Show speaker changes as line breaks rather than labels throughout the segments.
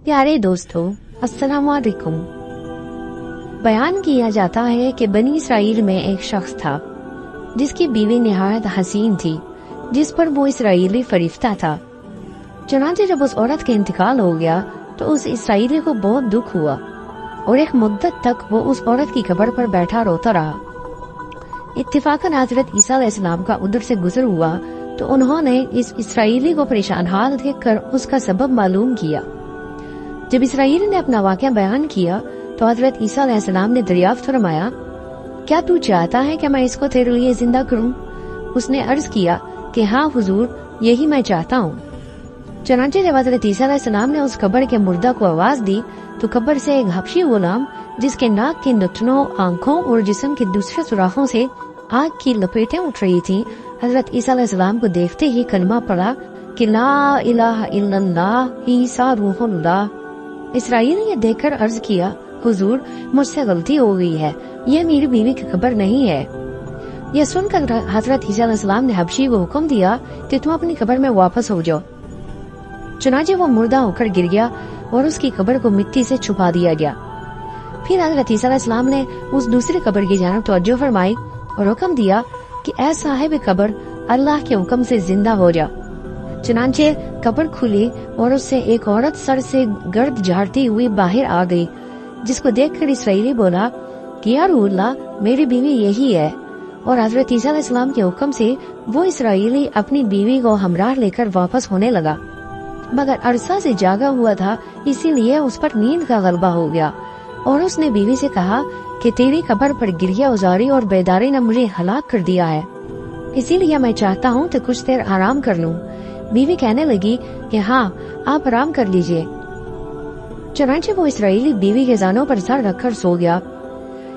प्यारे दोस्तों, अस्सलाम वालेकुम। बयान किया जाता है कि बनी इसराइल में एक शख्स था जिसकी बीवी निहायत हसीन थी, जिस पर वो इसराइली फरिश्ता था। चुनांचे जब उस औरत का इंतकाल हो गया तो उस इसराइली को बहुत दुख हुआ और एक मुद्दत तक वो उस औरत की कब्र पर बैठा रोता रहा। इत्तिफाकन हजरत ईसा अलैहिस्सलाम का उधर से गुजर हुआ तो उन्होंने इस इसराइली को परेशान हाल देखकर उसका सबब मालूम किया। जब इसराइली ने अपना वाक़या बयान किया तो हजरत ईसा अलैहिस्सलाम ने दरियाफ्त फरमाया, क्या तू चाहता है कि मैं इसको तेरे लिए जिंदा करूं? उसने अर्ज किया कि हाँ हुजूर, यही मैं चाहता हूँ। चनांचे जब हजरत ईसा अलैहिस्सलाम ने उस कब्र के मुर्दा को आवाज दी तो कब्र से एक हबशी गुलाम, जिसके नाक के नथनों, आंखों और जिस्म के दूसरे सुराखों से आग की लपेटें उठ रही थी, हजरत ईसा अलैहिस्सलाम को देखते ही कलमा पड़ा कि ला इलाहा इल्लल्लाह ईसा रूहुल्लाह। इसराइल ने देखकर अर्ज किया, हुजूर, मुझसे गलती हो गई है, यह मेरी बीवी की खबर नहीं है। यह सुनकर हजरत ईसा अलैहिस्सलाम ने हबशी को हुक्म दिया कि तुम अपनी कब्र में वापस हो जाओ। चुनाचे वो मुर्दा होकर गिर गया और उसकी कब्र को मिट्टी से छुपा दिया गया। फिर हजरत ईसा अलैहिस्सलाम ने उस दूसरी कब्र की जानिब तवज्जो फरमाई और हुक्म दिया कि ऐ साहिब कब्र, अल्लाह के हुक्म से जिंदा हो जा। चुनांचे कब्र खुली और उससे एक औरत सर से गर्द झाड़ती हुई बाहर आ गई, जिसको देखकर इसराइली बोला कि या रूहुल्लाह, मेरी बीवी यही है। और हजरत ईसा अलैहिस्सलाम के हुक्म से वो इसराइली अपनी बीवी को हमराह लेकर वापस होने लगा, मगर अरसा से जागा हुआ था, इसीलिए उस पर नींद का गलबा हो गया और उसने बीवी से कहा कि तेरी कब्र पर गिरिया उजारी और बेदारी ने मुझे हलाक कर दिया है, इसीलिए मैं चाहता हूँ कि कुछ देर आराम कर लूँ। बीवी कहने लगी कि हाँ, आप आराम कर लीजिए। चनांचे वो इसराइली बीवी के जानों पर सर रखकर सो गया।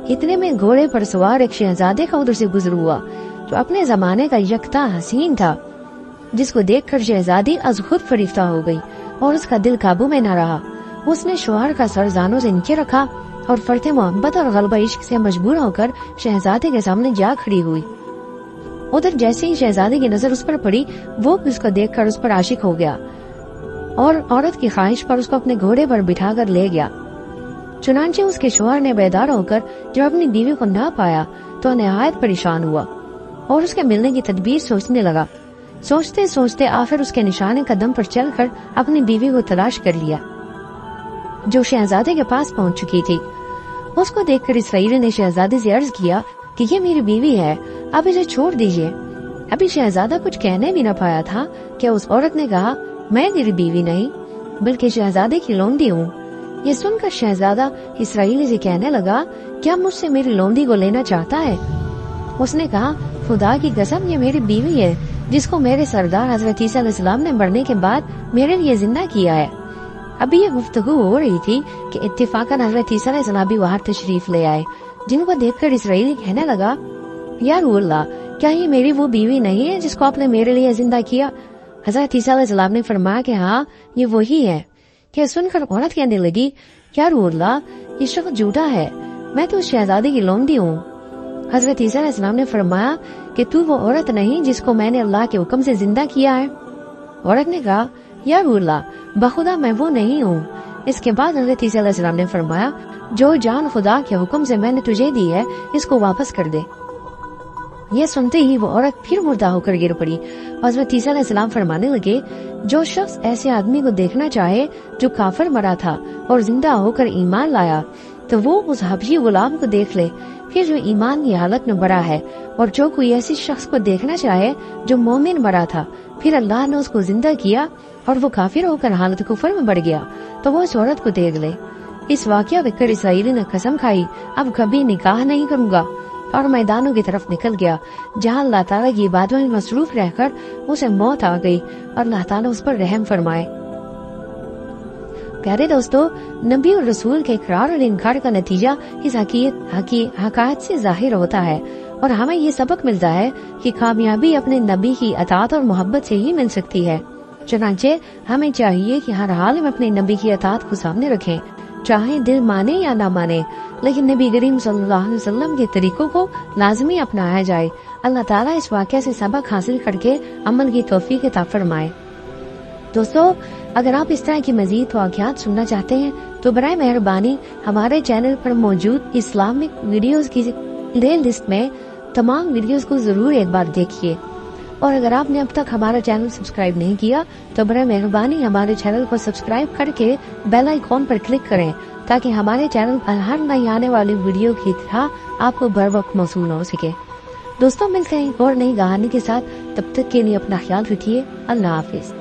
इतने में घोड़े पर सवार एक शहजादे का उधर से गुजर हुआ जो अपने जमाने का यकता हसीन था, जिसको देखकर शहजादी अज खुद फरिश्ता हो गई और उसका दिल काबू में न रहा। उसने शुआर का सर जानों से नीचे रखा और फरते मोहब्बत और गलबा इश्क से मजबूर होकर शहजादे के सामने जा खड़ी हुई। उधर जैसे ही शहजादी की नजर उस पर पड़ी, वो भी उसको देखकर उस पर आशिक हो गया और औरत की ख्वाहिश पर उसको अपने घोड़े पर बिठाकर ले गया। चुनांचे उसके शौहर ने बेदार होकर जब अपनी बीवी को ना पाया तो निहायत परेशान हुआ और उसके मिलने की तदबीर सोचने लगा। सोचते सोचते आखिर उसके निशाने कदम पर चलकर अपनी बीवी को तलाश कर लिया, जो शहजादे के पास पहुंच चुकी थी। उसको देखकर इसराइली ने शहजादे से अर्ज किया कि ये मेरी बीवी है, आप इसे छोड़ दीजिए। अभी शहजादा कुछ कहने भी न पाया था कि उस औरत ने कहा, मैं तेरी बीवी नहीं बल्कि शहजादे की लोंदी हूँ। ये सुनकर शहजादा इसराइली से कहने लगा, क्या मुझसे मेरी लोंदी को लेना चाहता है? उसने कहा, खुदा की कसम, ये मेरी बीवी है जिसको मेरे सरदार हजरत ईसा अलैहिस्सलाम ने मरने के बाद मेरे लिए जिंदा किया है। अभी ये गुफ्तगू हो रही थी कि इत्तिफाकन हजरत ईसा अलैहिस्सलाम भी वहाँ तशरीफ ले आए, जिनको देखकर इसराइली कहने लगा, या रूहुल्लाह, क्या ये मेरी वो बीवी नहीं है जिसको आपने मेरे लिए जिंदा किया? हजरत ईसा अलैहिस्सलाम ने फरमाया कि हाँ, ये वही है। क्या सुनकर औरत कहने लगी, या रूहुल्लाह, ये शख्स झूठा है, मैं तो उस शहजादी की लोंदी हूँ। हजरत ईसा अलैहिस्सलाम ने फरमाया कि तू वो औरत नहीं जिसको मैंने अल्लाह के हुक्म से जिंदा किया है। औरत ने कहा, या रूहुल्लाह, बखुदा मैं वो नहीं हूँ। इसके बाद हजरत ईसा अलैहिस्सलाम ने फरमाया, जो जान खुदा के हुक्म से मैंने तुझे दी है, इसको वापस कर दे। ये सुनते ही वो औरत फिर मुर्दा होकर गिर पड़ी। हजरत ईसा अलैहिस्सलाम फरमाने लगे, जो शख्स ऐसे आदमी को देखना चाहे जो काफिर मरा था और जिंदा होकर ईमान लाया, तो वो उस हबशी गुलाम को देख ले, फिर जो ईमान की हालत में मरा है। और जो कोई ऐसी शख्स को देखना चाहे जो मोमिन मरा था, फिर अल्लाह ने उसको जिंदा किया और वो काफिर होकर हालत कुफर में बढ़ गया, तो वो उस औरत को देख ले। इस वाक़या देखकर इसराइली ने कसम खाई, अब कभी निकाह नहीं करूंगा, और मैदानों की तरफ निकल गया, जहाँ अल्लाह ताला की इबादत में मसरूफ रहकर उसे मौत आ गई और अल्लाह ताला उस पर रहम फरमाए। प्यारे दोस्तों, नबी और रसूल के इकरार और इनकार का नतीजा इस हकीकत से जाहिर होता है और हमें ये सबक मिलता है कि कामयाबी अपने नबी की अतात और मोहब्बत से ही मिल सकती है। चनांचे हमें चाहिए कि हर हाल में अपने नबी की अतात को सामने रखें, चाहे दिल माने या ना माने, लेकिन नबी करीम सल्लल्लाहु अलैहि वसल्लम के तरीकों को लाजमी अपनाया जाए। अल्लाह ताला इस वाक़या से सबक हासिल करके अमल की तौफीक अता फरमाए। दोस्तों, اگر آپ اس طرح کی مزید واقعات سننا چاہتے ہیں تو برائے مہربانی ہمارے چینل پر موجود اسلامک ویڈیوز کی پلے لسٹ میں تمام ویڈیوز کو ضرور ایک بار دیکھیے، اور اگر آپ نے اب تک ہمارا چینل سبسکرائب نہیں کیا تو برائے مہربانی ہمارے چینل کو سبسکرائب کر کے بیل آئیکن پر کلک کریں تاکہ ہمارے چینل پر ہر نئی آنے والی ویڈیو کی طرح آپ کو بر وقت موصول ہو سکے۔ دوستوں، ملتے ہیں ایک اور نئی کہانی کے ساتھ، تب تک کے لیے اپنا خیال رکھیے۔ اللہ حافظ۔